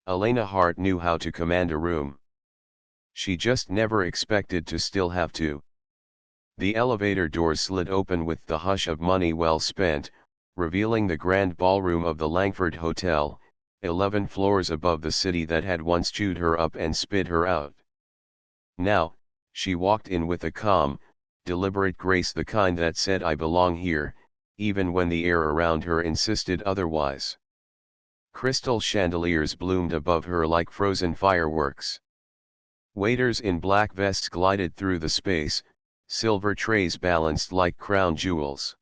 Elena Hart knew how to command a room. She just never expected to still have to. The elevator doors slid open with the hush of money well spent, revealing the grand ballroom of the Langford Hotel, 11 floors above the city that had once chewed her up and spit her out. Now, she walked in with a calm, deliberate grace, the kind that said, "I belong here," even when the air around her insisted otherwise. Crystal chandeliers bloomed above her like frozen fireworks. Waiters in black vests glided through the space, silver trays balanced like crown jewels.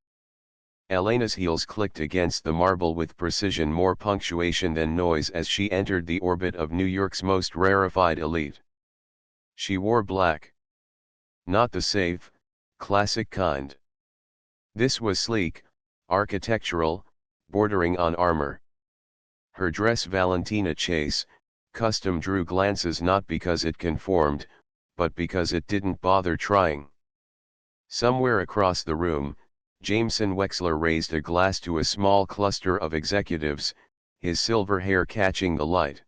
Elena's heels clicked against the marble with precision, more punctuation than noise, as she entered the orbit of New York's most rarefied elite. She wore black. Not the safe, classic kind. This was sleek, architectural, bordering on armor. Her dress, Valentina Chase, custom, drew glances not because it conformed, but because it didn't bother trying. Somewhere across the room, Jameson Wexler raised a glass to a small cluster of executives, his silver hair catching the light.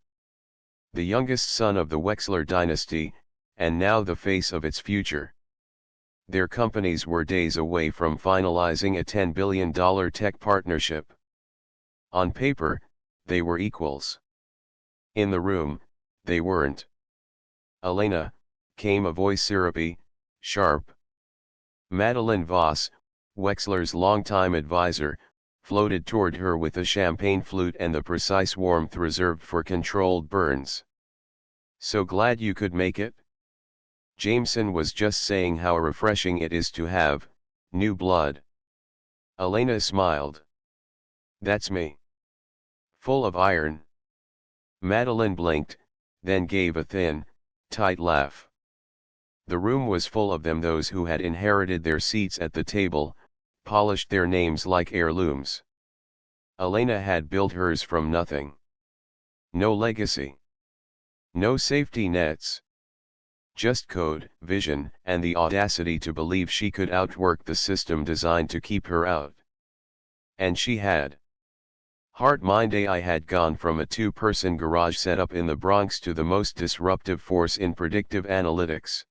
The youngest son of the Wexler dynasty, and now the face of its future. Their companies were days away from finalizing a $10 billion tech partnership. On paper, they were equals. In the room, they weren't. "Elena," came a voice, syrupy, sharp. Madeline Voss, Wexler's longtime advisor, floated toward her with a champagne flute and the precise warmth reserved for controlled burns. "So glad you could make it?" Jameson was just saying how refreshing it is to have new blood. Elena smiled. "That's me. Full of iron." Madeline blinked, then gave a thin, tight laugh. The room was full of them, those who had inherited their seats at the table, polished their names like heirlooms. Elena had built hers from nothing. No legacy. No safety nets. Just code, vision, and the audacity to believe she could outwork the system designed to keep her out. And she had. Heart Mind AI had gone from a two-person garage setup in the Bronx to the most disruptive force in predictive analytics.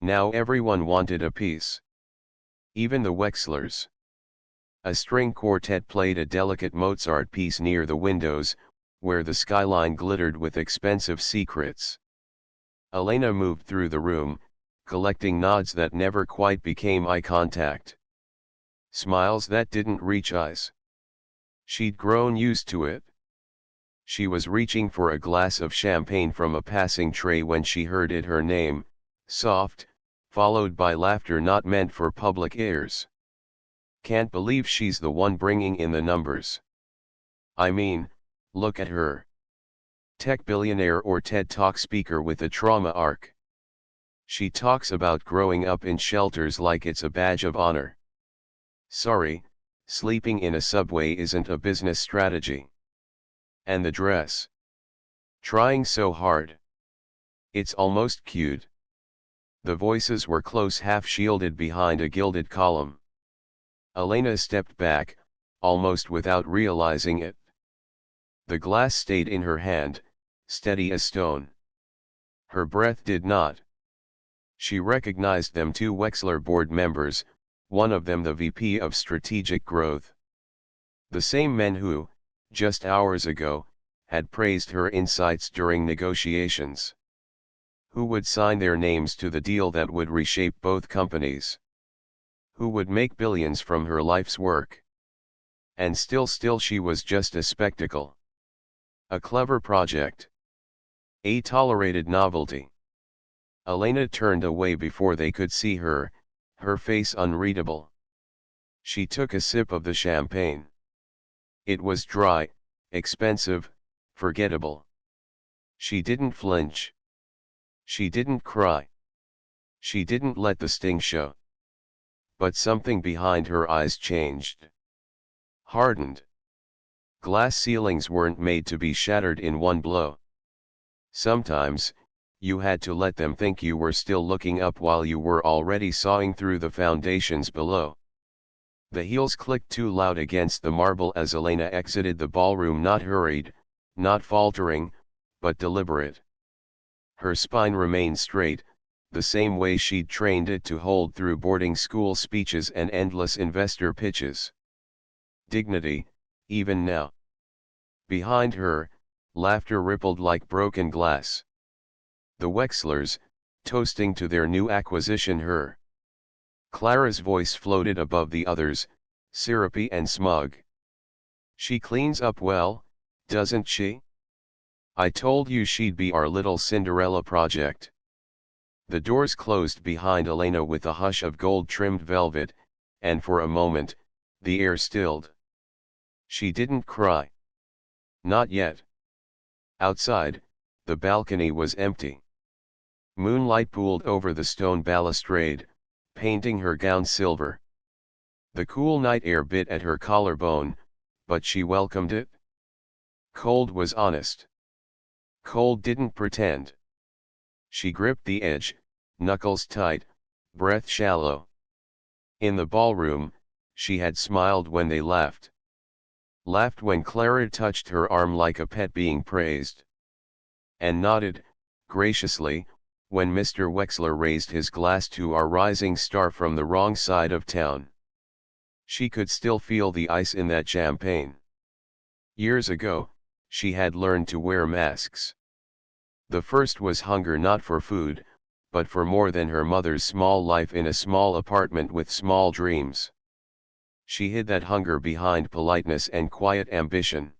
Now everyone wanted a piece. Even the Wexlers. A string quartet played a delicate Mozart piece near the windows, where the skyline glittered with expensive secrets. Elena moved through the room, collecting nods that never quite became eye contact. Smiles that didn't reach eyes. She'd grown used to it. She was reaching for a glass of champagne from a passing tray when she heard it, her name, soft, followed by laughter not meant for public ears. "Can't believe she's the one bringing in the numbers. I mean, look at her. Tech billionaire or TED Talk speaker with a trauma arc. She talks about growing up in shelters like it's a badge of honor. Sorry, sleeping in a subway isn't a business strategy. And the dress. Trying so hard. It's almost cute." The voices were close, half shielded behind a gilded column. Elena stepped back, almost without realizing it. The glass stayed in her hand, steady as stone. Her breath did not. She recognized them, two Wexler board members, one of them the VP of Strategic Growth. The same men who, just hours ago, had praised her insights during negotiations. Who would sign their names to the deal that would reshape both companies? Who would make billions from her life's work? And still she was just a spectacle. A clever project. A tolerated novelty. Elena turned away before they could see her, her face unreadable. She took a sip of the champagne. It was dry, expensive, forgettable. She didn't flinch. She didn't cry. She didn't let the sting show. But something behind her eyes changed. Hardened. Glass ceilings weren't made to be shattered in one blow. Sometimes, you had to let them think you were still looking up while you were already sawing through the foundations below. The heels clicked too loud against the marble as Elena exited the ballroom, not hurried, not faltering, but deliberate. Her spine remained straight, the same way she'd trained it to hold through boarding school speeches and endless investor pitches. Dignity, even now. Behind her, laughter rippled like broken glass. The Wexlers, toasting to their new acquisition her. Clara's voice floated above the others, syrupy and smug. She cleans up well, doesn't she? I told you she'd be our little Cinderella project. The doors closed behind Elena with a hush of gold-trimmed velvet, and for a moment, the air stilled. She didn't cry. Not yet. Outside, the balcony was empty. Moonlight pooled over the stone balustrade, painting her gown silver. The cool night air bit at her collarbone, but she welcomed it. Cold was honest. Cold didn't pretend. She gripped the edge, knuckles tight, breath shallow. In the ballroom, she had smiled when they laughed. Laughed when Clara touched her arm like a pet being praised. And nodded, graciously, when Mr. Wexler raised his glass to our rising star from the wrong side of town. She could still feel the ice in that champagne. Years ago, she had learned to wear masks. The first was hunger not for food, but for more than her mother's small life in a small apartment with small dreams. She hid that hunger behind politeness and quiet ambition.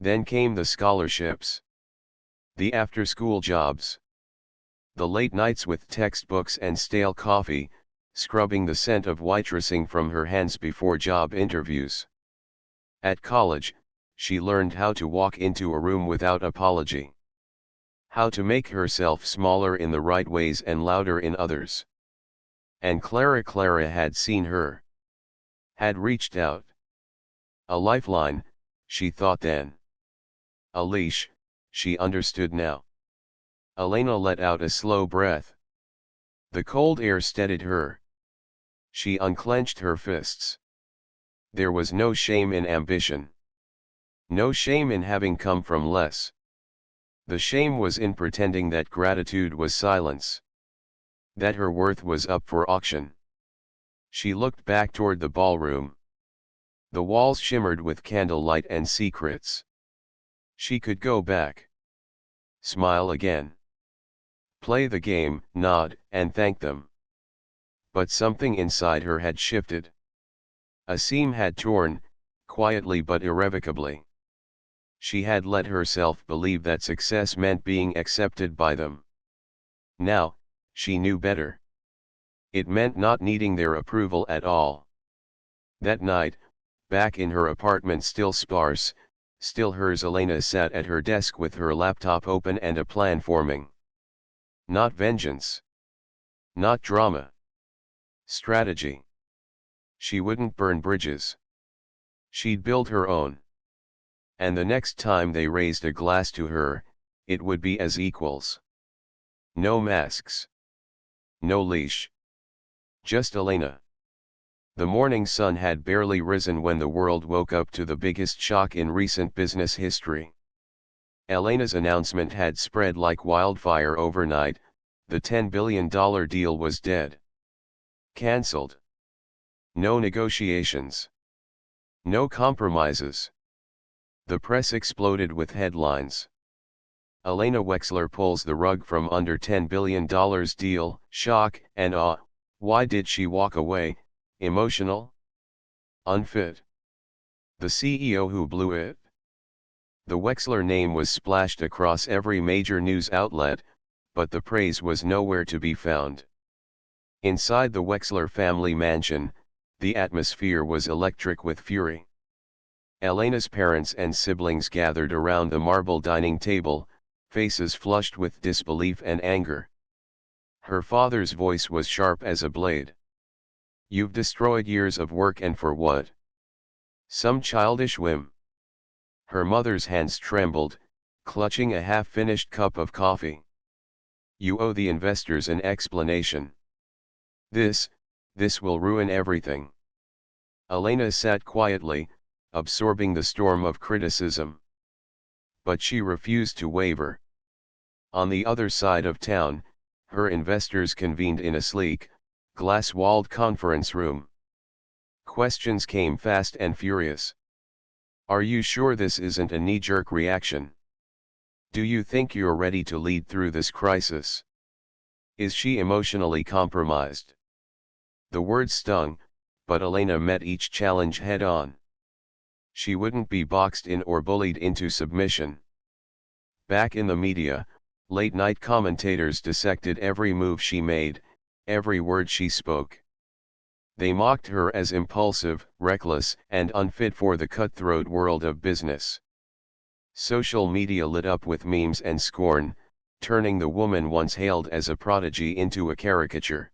Then came the scholarships. The after-school jobs. The late nights with textbooks and stale coffee, scrubbing the scent of waitressing from her hands before job interviews. At college, she learned how to walk into a room without apology. How to make herself smaller in the right ways and louder in others. And Clara had seen her. Had reached out. A lifeline, she thought then. A leash, she understood now. Elena let out a slow breath. The cold air steadied her. She unclenched her fists. There was no shame in ambition. No shame in having come from less. The shame was in pretending that gratitude was silence. That her worth was up for auction. She looked back toward the ballroom. The walls shimmered with candlelight and secrets. She could go back. Smile again. Play the game, nod, and thank them. But something inside her had shifted. A seam had torn, quietly but irrevocably. She had let herself believe that success meant being accepted by them. Now, she knew better. It meant not needing their approval at all. That night, back in her apartment still sparse, still hers, Elena sat at her desk with her laptop open and a plan forming. Not vengeance. Not drama. Strategy. She wouldn't burn bridges. She'd build her own. And the next time they raised a glass to her, it would be as equals. No masks. No leash. Just Elena. The morning sun had barely risen when the world woke up to the biggest shock in recent business history. Elena's announcement had spread like wildfire overnight. The $10 billion deal was dead. Cancelled. No negotiations. No compromises. The press exploded with headlines. Elena Wexler pulls the rug from under $10 billion deal, shock and awe. Why did she walk away? Emotional? Unfit? The CEO who blew it? The Wexler name was splashed across every major news outlet, but the praise was nowhere to be found. Inside the Wexler family mansion, the atmosphere was electric with fury. Elena's parents and siblings gathered around the marble dining table, faces flushed with disbelief and anger. Her father's voice was sharp as a blade. You've destroyed years of work, and for what? Some childish whim. Her mother's hands trembled, clutching a half-finished cup of coffee. You owe the investors an explanation. This will ruin everything. Elena sat quietly, absorbing the storm of criticism. but she refused to waver. On the other side of town, her investors convened in a sleek, glass-walled conference room. Questions came fast and furious. Are you sure this isn't a knee-jerk reaction? Do you think you're ready to lead through this crisis? Is she emotionally compromised? The words stung, but Elena met each challenge head-on. She wouldn't be boxed in or bullied into submission. Back in the media, late-night commentators dissected every move she made, every word she spoke. They mocked her as impulsive, reckless, and unfit for the cutthroat world of business. Social media lit up with memes and scorn, turning the woman once hailed as a prodigy into a caricature.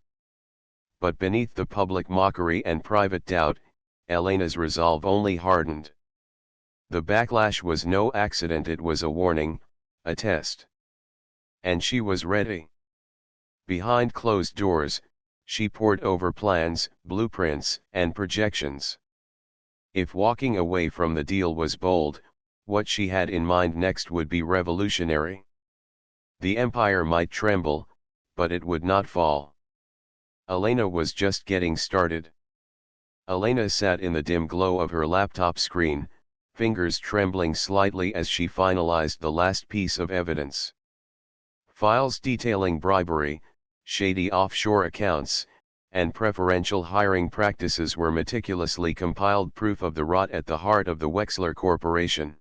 But beneath the public mockery and private doubt, Elena's resolve only hardened. The backlash was no accident, it was a warning, a test. And she was ready. Behind closed doors, she pored over plans, blueprints, and projections. If walking away from the deal was bold, what she had in mind next would be revolutionary. The empire might tremble, but it would not fall. Elena was just getting started. Elena sat in the dim glow of her laptop screen, fingers trembling slightly as she finalized the last piece of evidence. Files detailing bribery, shady offshore accounts, and preferential hiring practices were meticulously compiled, proof of the rot at the heart of the Wexler Corporation.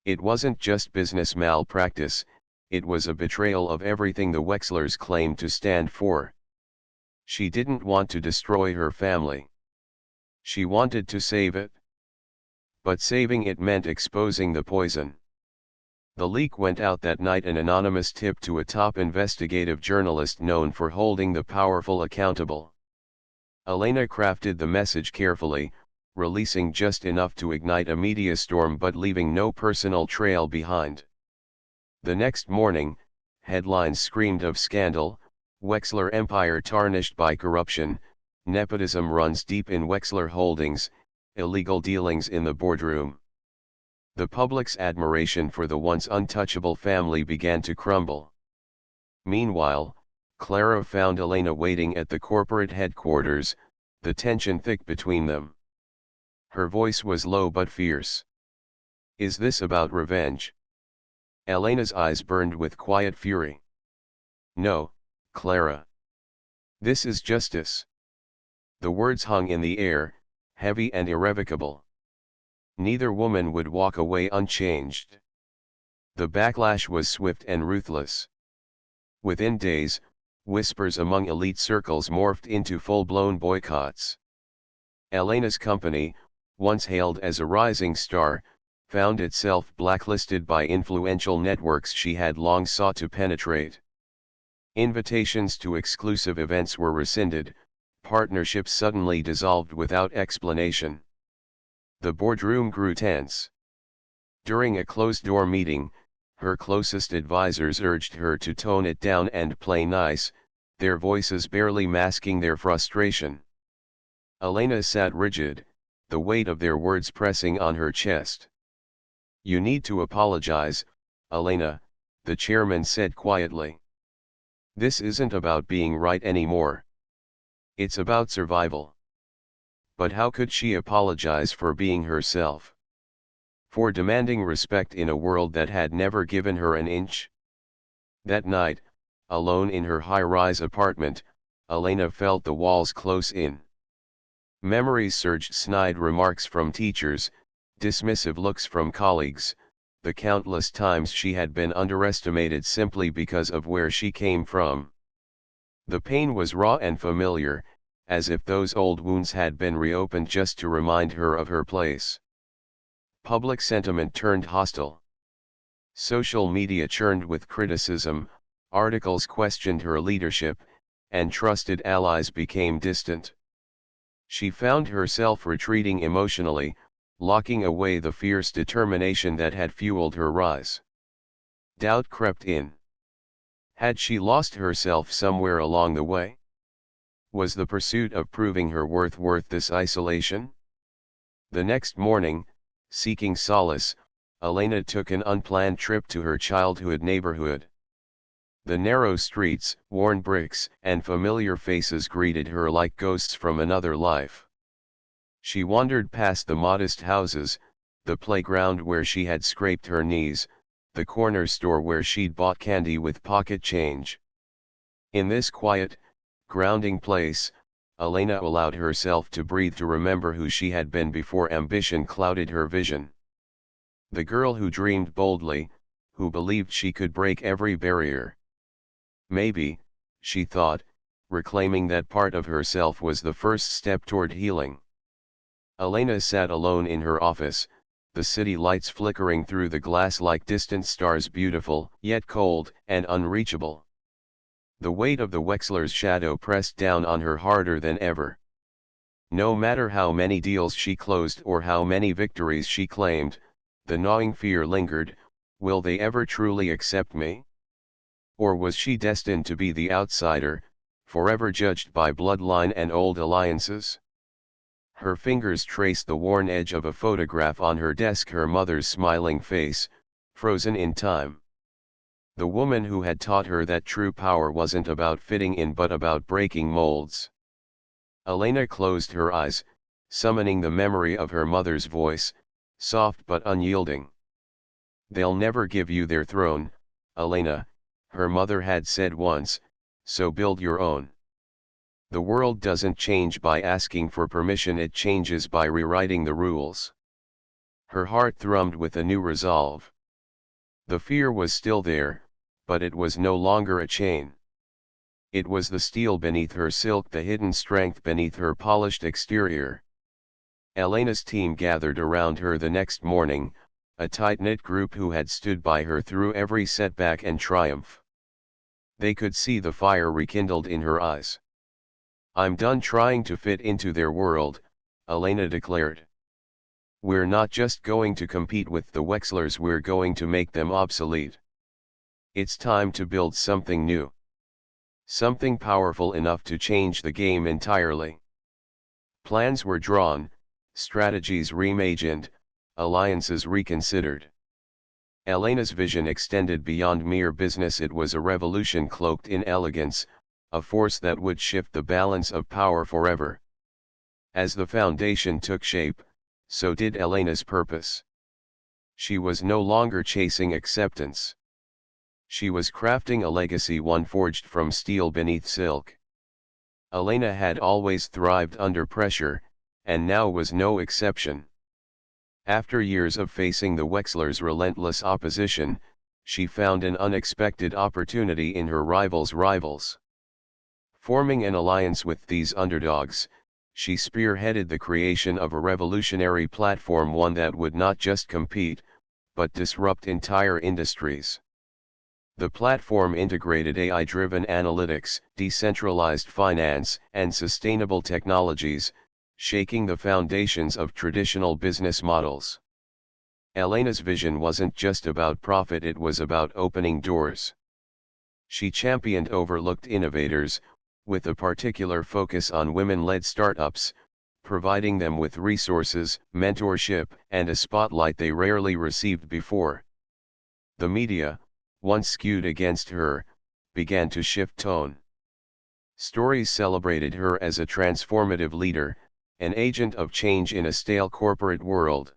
It wasn't just business malpractice, it was a betrayal of everything the Wexlers claimed to stand for. She didn't want to destroy her family. She wanted to save it. But saving it meant exposing the poison. The leak went out that night, an anonymous tip to a top investigative journalist known for holding the powerful accountable. Elena crafted the message carefully, releasing just enough to ignite a media storm but leaving no personal trail behind. The next morning, headlines screamed of scandal, Wexler empire tarnished by corruption, nepotism runs deep in Wexler Holdings, illegal dealings in the boardroom. The public's admiration for the once untouchable family began to crumble. Meanwhile, Clara found Elena waiting at the corporate headquarters, the tension thick between them. Her voice was low but fierce. Is this about revenge? Elena's eyes burned with quiet fury. No, Clara. This is justice. The words hung in the air, heavy and irrevocable. Neither woman would walk away unchanged. The backlash was swift and ruthless. Within days, whispers among elite circles morphed into full-blown boycotts. Elena's company, once hailed as a rising star, found itself blacklisted by influential networks she had long sought to penetrate. Invitations to exclusive events were rescinded, partnerships suddenly dissolved without explanation. The boardroom grew tense. During a closed-door meeting, her closest advisors urged her to tone it down and play nice, their voices barely masking their frustration. Elena sat rigid, the weight of their words pressing on her chest. You need to apologize, Elena, the chairman said quietly. This isn't about being right anymore. It's about survival. But how could she apologize for being herself? For demanding respect in a world that had never given her an inch? That night, alone in her high-rise apartment, Elena felt the walls close in. Memories surged, snide remarks from teachers, dismissive looks from colleagues, the countless times she had been underestimated simply because of where she came from. The pain was raw and familiar, as if those old wounds had been reopened just to remind her of her place. Public sentiment turned hostile. Social media churned with criticism, articles questioned her leadership, and trusted allies became distant. She found herself retreating emotionally, locking away the fierce determination that had fueled her rise. Doubt crept in. Had she lost herself somewhere along the way? Was the pursuit of proving her worth this isolation? The next morning, seeking solace, Elena took an unplanned trip to her childhood neighborhood. The narrow streets, worn bricks, and familiar faces greeted her like ghosts from another life. She wandered past the modest houses, the playground where she had scraped her knees, the corner store where she'd bought candy with pocket change. In this quiet, grounding place, Elena allowed herself to breathe, to remember who she had been before ambition clouded her vision. The girl who dreamed boldly, who believed she could break every barrier. Maybe, she thought, reclaiming that part of herself was the first step toward healing. Elena sat alone in her office, the city lights flickering through the glass like distant stars, beautiful, yet cold and unreachable. The weight of the Wechsler's shadow pressed down on her harder than ever. No matter how many deals she closed or how many victories she claimed, the gnawing fear lingered: will they ever truly accept me? Or was she destined to be the outsider, forever judged by bloodline and old alliances? Her fingers traced the worn edge of a photograph on her desk, her mother's smiling face, frozen in time. The woman who had taught her that true power wasn't about fitting in but about breaking molds. Elena closed her eyes, summoning the memory of her mother's voice, soft but unyielding. "They'll never give you their throne, Elena," her mother had said once, "so build your own. The world doesn't change by asking for permission, it changes by rewriting the rules." Her heart thrummed with a new resolve. The fear was still there, but it was no longer a chain. It was the steel beneath her silk, the hidden strength beneath her polished exterior. Elena's team gathered around her the next morning, a tight-knit group who had stood by her through every setback and triumph. They could see the fire rekindled in her eyes. "I'm done trying to fit into their world," Elena declared. "We're not just going to compete with the Wechslers, we're going to make them obsolete. It's time to build something new. Something powerful enough to change the game entirely." Plans were drawn, strategies reimagined, alliances reconsidered. Elena's vision extended beyond mere business. It was a revolution cloaked in elegance, a force that would shift the balance of power forever. As the foundation took shape, so did Elena's purpose. She was no longer chasing acceptance. She was crafting a legacy, one forged from steel beneath silk. Elena had always thrived under pressure, and now was no exception. After years of facing the Wechslers' relentless opposition, she found an unexpected opportunity in her rivals' rivals. Forming an alliance with these underdogs, she spearheaded the creation of a revolutionary platform, one that would not just compete, but disrupt entire industries. The platform integrated AI-driven analytics, decentralized finance, and sustainable technologies, shaking the foundations of traditional business models. Elena's vision wasn't just about profit, it was about opening doors. She championed overlooked innovators, with a particular focus on women-led startups, providing them with resources, mentorship, and a spotlight they rarely received before. The media, once skewed against her, began to shift tone. Stories celebrated her as a transformative leader, an agent of change in a stale corporate world.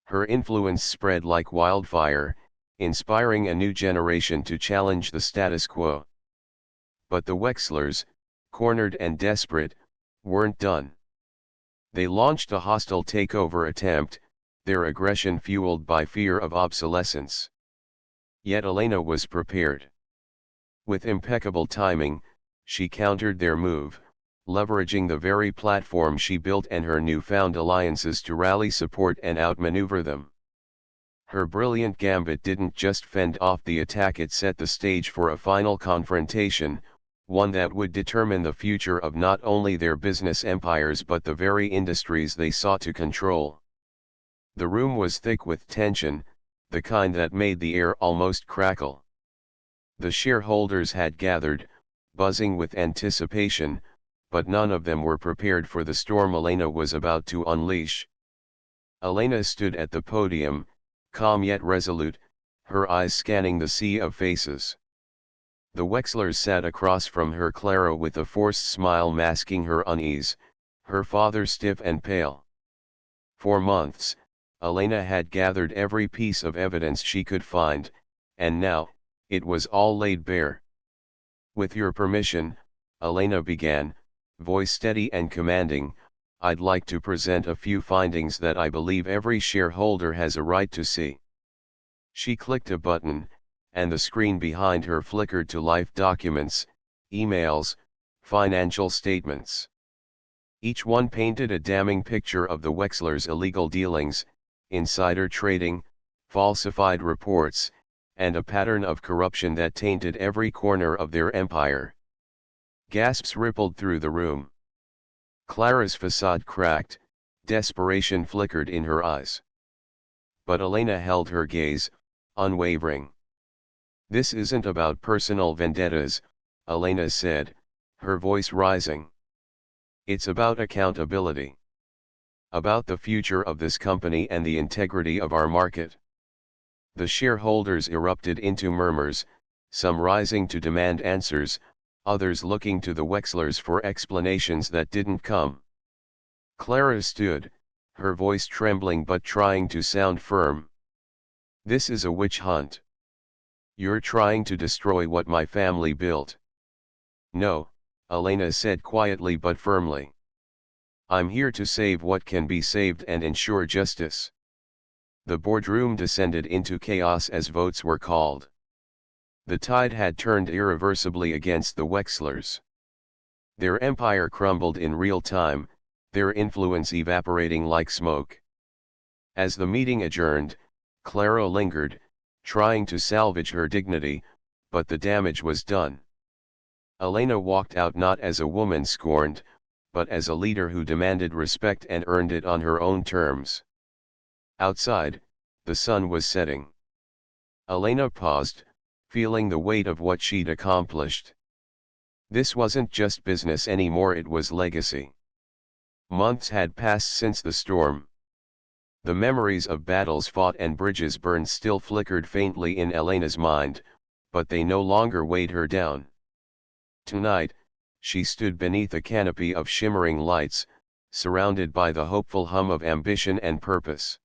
Her influence spread like wildfire, inspiring a new generation to challenge the status quo. But the Wechslers, cornered and desperate, weren't done. They launched a hostile takeover attempt, their aggression fueled by fear of obsolescence. Yet Elena was prepared. With impeccable timing, she countered their move, leveraging the very platform she built and her newfound alliances to rally support and outmaneuver them. Her brilliant gambit didn't just fend off the attack, it set the stage for a final confrontation, one that would determine the future of not only their business empires but the very industries they sought to control. The room was thick with tension, the kind that made the air almost crackle. The shareholders had gathered, buzzing with anticipation, but none of them were prepared for the storm Elena was about to unleash. Elena stood at the podium, calm yet resolute, her eyes scanning the sea of faces. The Wexlers sat across from her, Clara with a forced smile masking her unease, her father stiff and pale. For months, Elena had gathered every piece of evidence she could find, and now, it was all laid bare. "With your permission," Elena began, voice steady and commanding, "I'd like to present a few findings that I believe every shareholder has a right to see." She clicked a button, and the screen behind her flickered to life documents, emails, financial statements. Each one painted a damning picture of the Wexlers' illegal dealings, insider trading, falsified reports, and a pattern of corruption that tainted every corner of their empire. Gasps rippled through the room. Clara's facade cracked, desperation flickered in her eyes. But Elena held her gaze, unwavering. "This isn't about personal vendettas," Elena said, her voice rising. "It's about accountability. About the future of this company and the integrity of our market." The shareholders erupted into murmurs, some rising to demand answers, others looking to the Wexlers for explanations that didn't come. Clara stood, her voice trembling but trying to sound firm. "This is a witch hunt. You're trying to destroy what my family built." "No," Elena said quietly but firmly. "I'm here to save what can be saved and ensure justice." The boardroom descended into chaos as votes were called. The tide had turned irreversibly against the Wexlers. Their empire crumbled in real time, their influence evaporating like smoke. As the meeting adjourned, Clara lingered, trying to salvage her dignity, but the damage was done. Elena walked out not as a woman scorned, but as a leader who demanded respect and earned it on her own terms. Outside, the sun was setting. Elena paused, feeling the weight of what she'd accomplished. This wasn't just business anymore, it was legacy. Months had passed since the storm. The memories of battles fought and bridges burned still flickered faintly in Elena's mind, but they no longer weighed her down. Tonight, she stood beneath a canopy of shimmering lights, surrounded by the hopeful hum of ambition and purpose.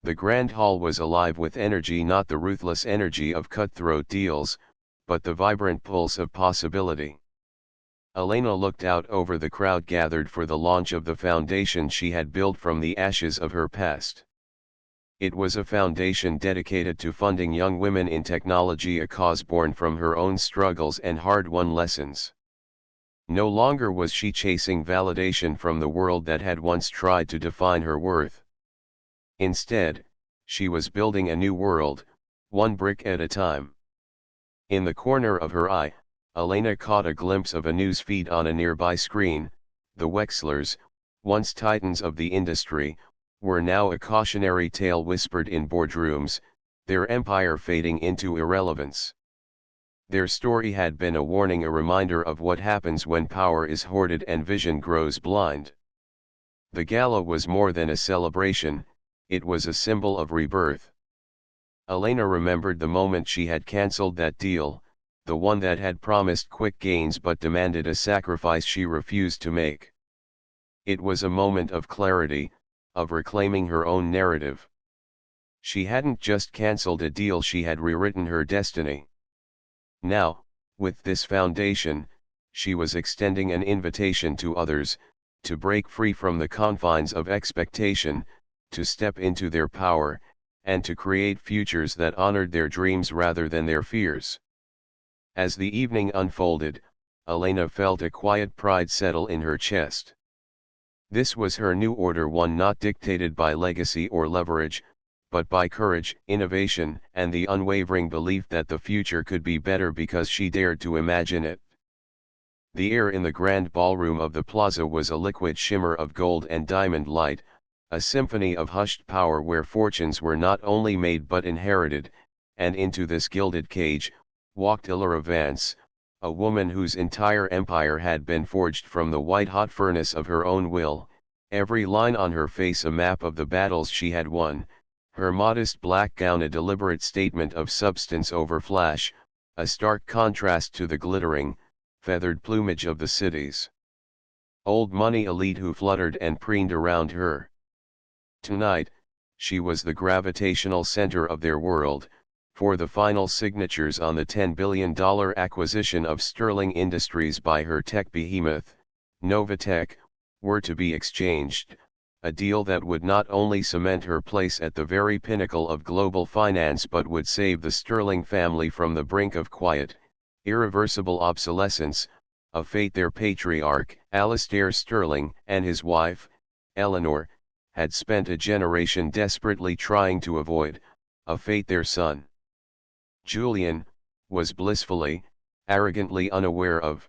The grand hall was alive with energy, not the ruthless energy of cutthroat deals, but the vibrant pulse of possibility. Elena looked out over the crowd gathered for the launch of the foundation she had built from the ashes of her past. It was a foundation dedicated to funding young women in technology, a cause born from her own struggles and hard-won lessons. No longer was she chasing validation from the world that had once tried to define her worth. Instead, she was building a new world, one brick at a time. In the corner of her eye, Elena caught a glimpse of a news feed on a nearby screen. The Wexlers, once titans of the industry, were now a cautionary tale whispered in boardrooms, their empire fading into irrelevance. Their story had been a warning, a reminder of what happens when power is hoarded and vision grows blind. The gala was more than a celebration, it was a symbol of rebirth. Elena remembered the moment she had cancelled that deal, the one that had promised quick gains but demanded a sacrifice she refused to make. It was a moment of clarity, of reclaiming her own narrative. She hadn't just cancelled a deal, she had rewritten her destiny. Now, with this foundation, she was extending an invitation to others, to break free from the confines of expectation, to step into their power, and to create futures that honored their dreams rather than their fears. As the evening unfolded, Elena felt a quiet pride settle in her chest. This was her new order, one not dictated by legacy or leverage, but by courage, innovation, and the unwavering belief that the future could be better because she dared to imagine it. The air in the grand ballroom of the plaza was a liquid shimmer of gold and diamond light, a symphony of hushed power where fortunes were not only made but inherited, and into this gilded cage, walked Illyra Vance, a woman whose entire empire had been forged from the white-hot furnace of her own will, every line on her face a map of the battles she had won, Her modest black gown a deliberate statement of substance over flash, a stark contrast to the glittering, feathered plumage of the city's old money elite who fluttered and preened around her. Tonight, she was the gravitational center of their world, for the final signatures on the $10 billion acquisition of Sterling Industries by her tech behemoth, Novatech, were to be exchanged, a deal that would not only cement her place at the very pinnacle of global finance but would save the Sterling family from the brink of quiet, irreversible obsolescence, a fate their patriarch, Alastair Sterling, and his wife, Eleanor, had spent a generation desperately trying to avoid, a fate their son, Julian, was blissfully, arrogantly unaware of.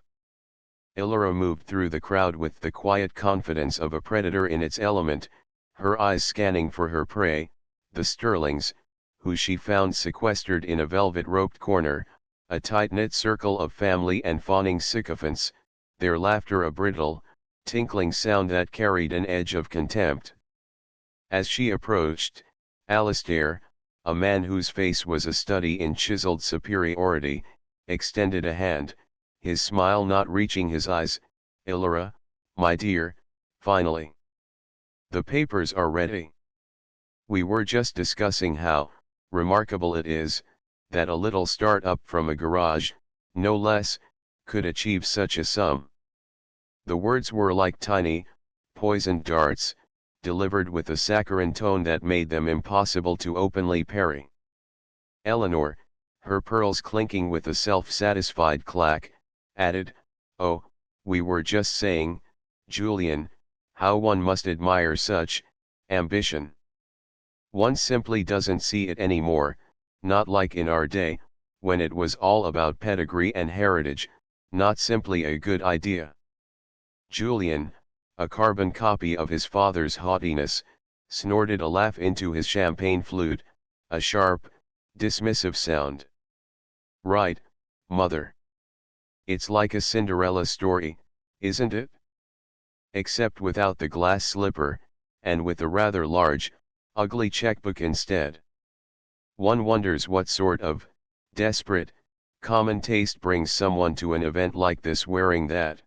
Illyra moved through the crowd with the quiet confidence of a predator in its element, her eyes scanning for her prey, the Sterlings, who she found sequestered in a velvet-roped corner, a tight-knit circle of family and fawning sycophants, their laughter a brittle, tinkling sound that carried an edge of contempt. As she approached, Alastair, a man whose face was a study in chiseled superiority, extended a hand, his smile not reaching his eyes. "Illyra, my dear, finally. The papers are ready. We were just discussing how remarkable it is that a little start-up from a garage, no less, could achieve such a sum." The words were like tiny, poisoned darts, delivered with a saccharine tone that made them impossible to openly parry. Eleanor, her pearls clinking with a self-satisfied clack, added, "Oh, we were just saying, Julian, how one must admire such ambition. One simply doesn't see it anymore, not like in our day, when it was all about pedigree and heritage, not simply a good idea." Julian, a carbon copy of his father's haughtiness, snorted a laugh into his champagne flute, a sharp, dismissive sound. "Right, mother. It's like a Cinderella story, isn't it? Except without the glass slipper, and with a rather large, ugly checkbook instead. One wonders what sort of desperate, common taste brings someone to an event like this wearing that."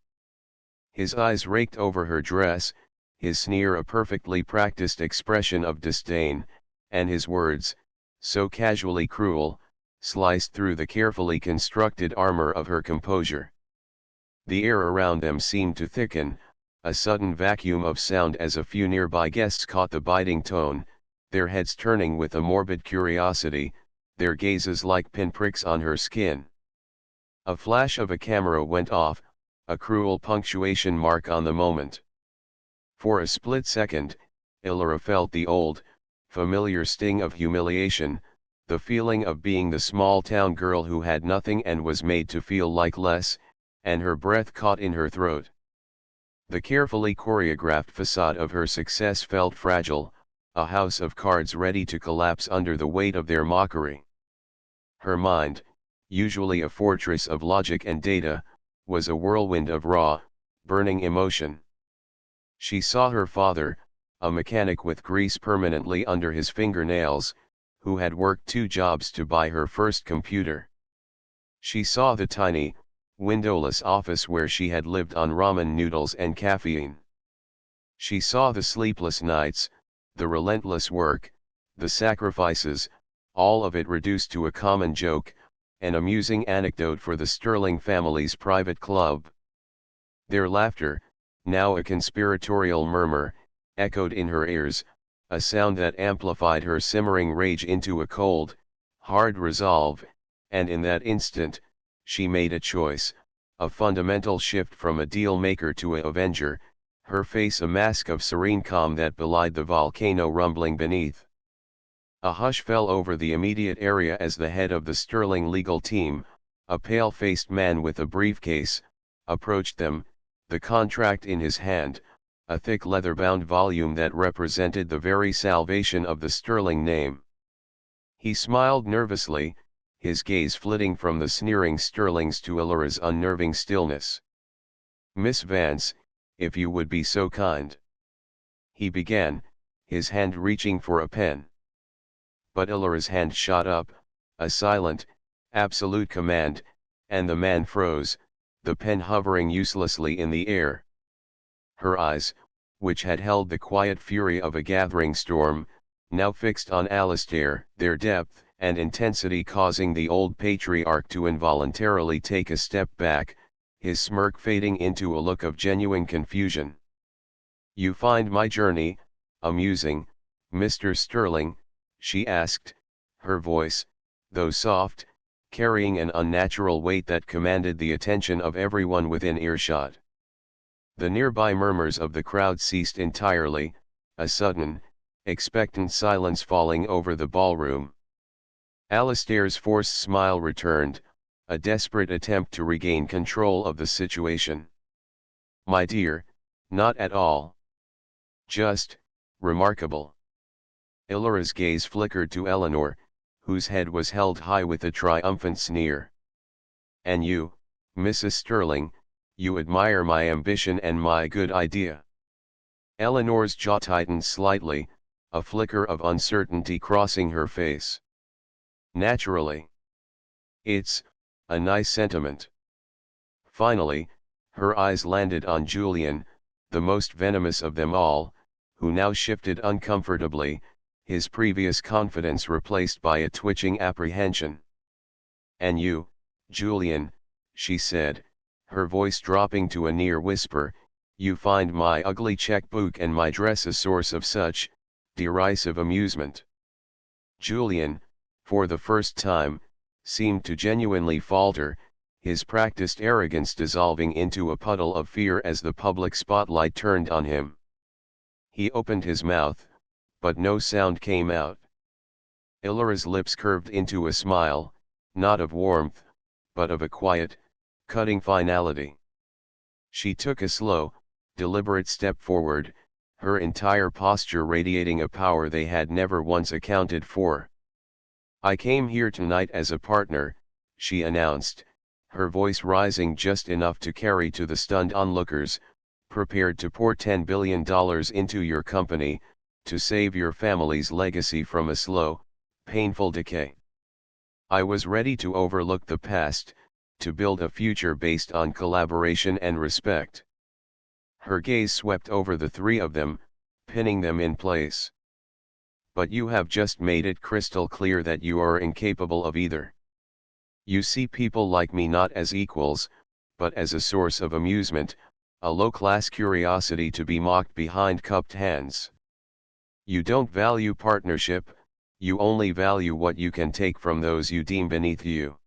His eyes raked over her dress, his sneer a perfectly practiced expression of disdain, and his words, so casually cruel, sliced through the carefully constructed armor of her composure. The air around them seemed to thicken, a sudden vacuum of sound as a few nearby guests caught the biting tone, their heads turning with a morbid curiosity, their gazes like pinpricks on her skin. A flash of a camera went off, a cruel punctuation mark on the moment. For a split second, Illyra felt the old, familiar sting of humiliation, the feeling of being the small-town girl who had nothing and was made to feel like less, and her breath caught in her throat. The carefully choreographed facade of her success felt fragile, a house of cards ready to collapse under the weight of their mockery. Her mind, usually a fortress of logic and data, was a whirlwind of raw, burning emotion. She saw her father, a mechanic with grease permanently under his fingernails, who had worked 2 jobs to buy her first computer. She saw the tiny, windowless office where she had lived on ramen noodles and caffeine. She saw the sleepless nights, the relentless work, the sacrifices, all of it reduced to a common joke, an amusing anecdote for the Sterling family's private club. Their laughter, now a conspiratorial murmur, echoed in her ears, a sound that amplified her simmering rage into a cold, hard resolve, and in that instant, she made a choice, a fundamental shift from a deal-maker to an avenger, her face a mask of serene calm that belied the volcano rumbling beneath. A hush fell over the immediate area as the head of the Sterling legal team, a pale-faced man with a briefcase, approached them, the contract in his hand, a thick leather-bound volume that represented the very salvation of the Sterling name. He smiled nervously, his gaze flitting from the sneering Sterlings to Illyra's unnerving stillness. "Miss Vance, if you would be so kind," he began, his hand reaching for a pen. but Ilara's hand shot up, a silent, absolute command, and the man froze, the pen hovering uselessly in the air. Her eyes, which had held the quiet fury of a gathering storm, now fixed on Alistair, their depth and intensity causing the old patriarch to involuntarily take a step back, his smirk fading into a look of genuine confusion. "You find my journey amusing, Mr. Sterling?" she asked, her voice, though soft, carrying an unnatural weight that commanded the attention of everyone within earshot. The nearby murmurs of the crowd ceased entirely, a sudden, expectant silence falling over the ballroom. Alistair's forced smile returned, a desperate attempt to regain control of the situation. "My dear, not at all. Just, remarkable." Ilara's gaze flickered to Eleanor, whose head was held high with a triumphant sneer. "And you, Mrs. Sterling, you admire my ambition and my good idea?" Eleanor's jaw tightened slightly, a flicker of uncertainty crossing her face. "Naturally. It's a nice sentiment." Finally, her eyes landed on Julian, the most venomous of them all, who now shifted uncomfortably, his previous confidence replaced by a twitching apprehension. "And you, Julian," she said, her voice dropping to a near whisper, "you find my ugly checkbook and my dress a source of such derisive amusement." Julian, for the first time, seemed to genuinely falter, his practiced arrogance dissolving into a puddle of fear as the public spotlight turned on him. He opened his mouth, but no sound came out. Ilara's lips curved into a smile, not of warmth, but of a quiet, cutting finality. She took a slow, deliberate step forward, her entire posture radiating a power they had never once accounted for. "I came here tonight as a partner," she announced, her voice rising just enough to carry to the stunned onlookers, "prepared to pour $10 billion into your company, to save your family's legacy from a slow, painful decay. I was ready to overlook the past, to build a future based on collaboration and respect." Her gaze swept over the three of them, pinning them in place. "But you have just made it crystal clear that you are incapable of either. You see people like me not as equals, but as a source of amusement, a low-class curiosity to be mocked behind cupped hands. You don't value partnership, you only value what you can take from those you deem beneath you."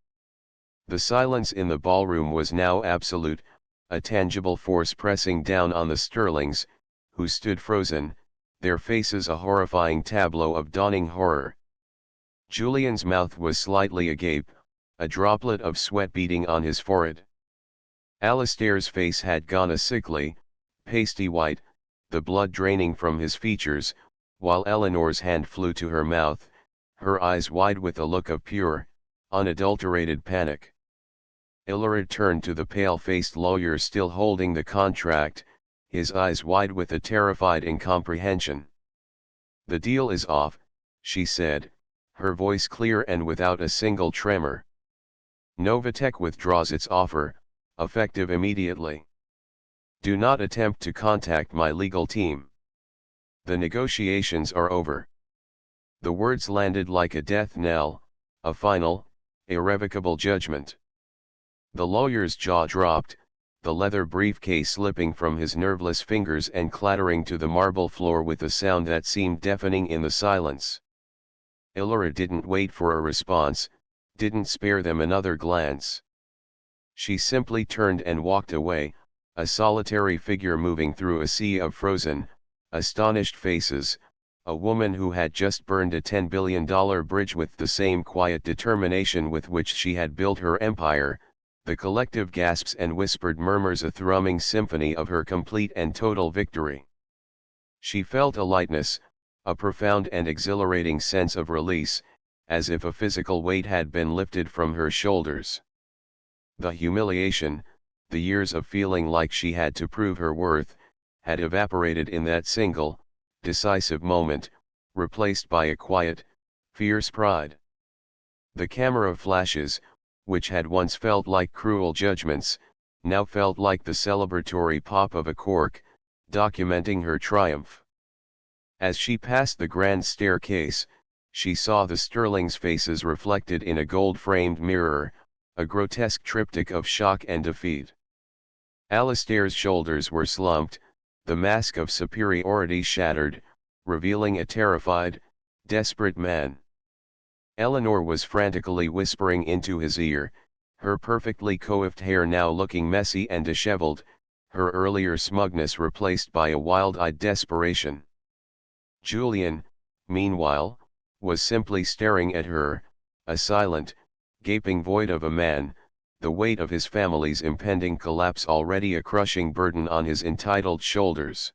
The silence in the ballroom was now absolute, a tangible force pressing down on the Sterlings, who stood frozen, their faces a horrifying tableau of dawning horror. Julian's mouth was slightly agape, a droplet of sweat beading on his forehead. Alistair's face had gone a sickly, pasty white, the blood draining from his features, while Eleanor's hand flew to her mouth, her eyes wide with a look of pure, unadulterated panic. Ilara turned to the pale-faced lawyer still holding the contract, his eyes wide with a terrified incomprehension. "The deal is off," she said, her voice clear and without a single tremor. "Novatech withdraws its offer, effective immediately. Do not attempt to contact my legal team. The negotiations are over." The words landed like a death knell, a final, irrevocable judgment. The lawyer's jaw dropped, the leather briefcase slipping from his nerveless fingers and clattering to the marble floor with a sound that seemed deafening in the silence. Ilara didn't wait for a response, didn't spare them another glance. She simply turned and walked away, a solitary figure moving through a sea of frozen, astonished faces, a woman who had just burned a $10 billion bridge with the same quiet determination with which she had built her empire, the collective gasps and whispered murmurs a thrumming symphony of her complete and total victory. She felt a lightness, a profound and exhilarating sense of release, as if a physical weight had been lifted from her shoulders. The humiliation, the years of feeling like she had to prove her worth, had evaporated in that single, decisive moment, replaced by a quiet, Fierce pride. The camera flashes, which had once felt like cruel judgments, now felt like the celebratory pop of a cork, documenting her triumph. As she passed the grand staircase, she saw the Sterling's faces reflected in a gold-framed mirror, a grotesque triptych of shock and defeat. Alistair's shoulders were slumped, the mask of superiority shattered, revealing a terrified, desperate man. Eleanor was frantically whispering into his ear, her perfectly coiffed hair now looking messy and disheveled, her earlier smugness replaced by a wild-eyed desperation. Julian, meanwhile, was simply staring at her, a silent, gaping void of a man, the weight of his family's impending collapse already a crushing burden on his entitled shoulders.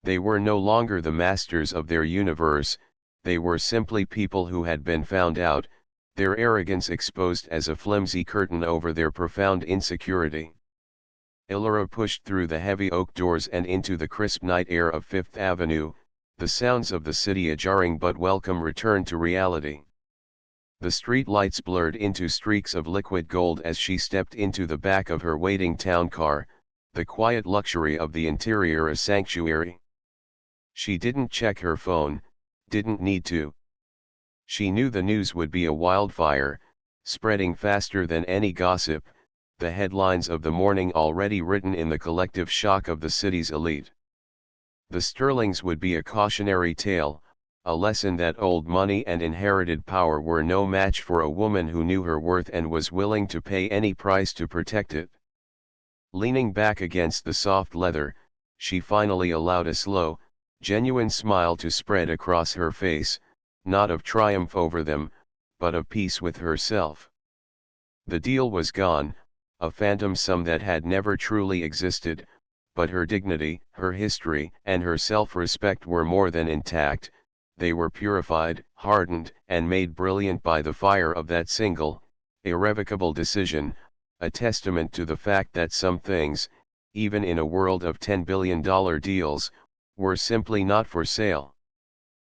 They were no longer the masters of their universe, they were simply people who had been found out, their arrogance exposed as a flimsy curtain over their profound insecurity. Illyra pushed through the heavy oak doors and into the crisp night air of Fifth Avenue, the sounds of the city a jarring but welcome return to reality. The street lights blurred into streaks of liquid gold as she stepped into the back of her waiting town car, the quiet luxury of the interior a sanctuary. She didn't check her phone, didn't need to. She knew the news would be a wildfire, spreading faster than any gossip, the headlines of the morning already written in the collective shock of the city's elite. The Sterlings would be a cautionary tale, a lesson that old money and inherited power were no match for a woman who knew her worth and was willing to pay any price to protect it. Leaning back against the soft leather, she finally allowed a slow, genuine smile to spread across her face, not of triumph over them, but of peace with herself. The deal was gone, a phantom sum that had never truly existed, but her dignity, her history, and her self-respect were more than intact, they were purified, hardened, and made brilliant by the fire of that single, irrevocable decision, a testament to the fact that some things, even in a world of $10 billion deals, were simply not for sale.